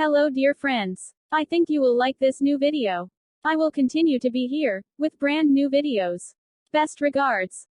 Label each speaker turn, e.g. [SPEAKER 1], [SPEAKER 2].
[SPEAKER 1] Hello dear friends. I think you will like this new video. I will continue to be here, with brand new videos. Best regards.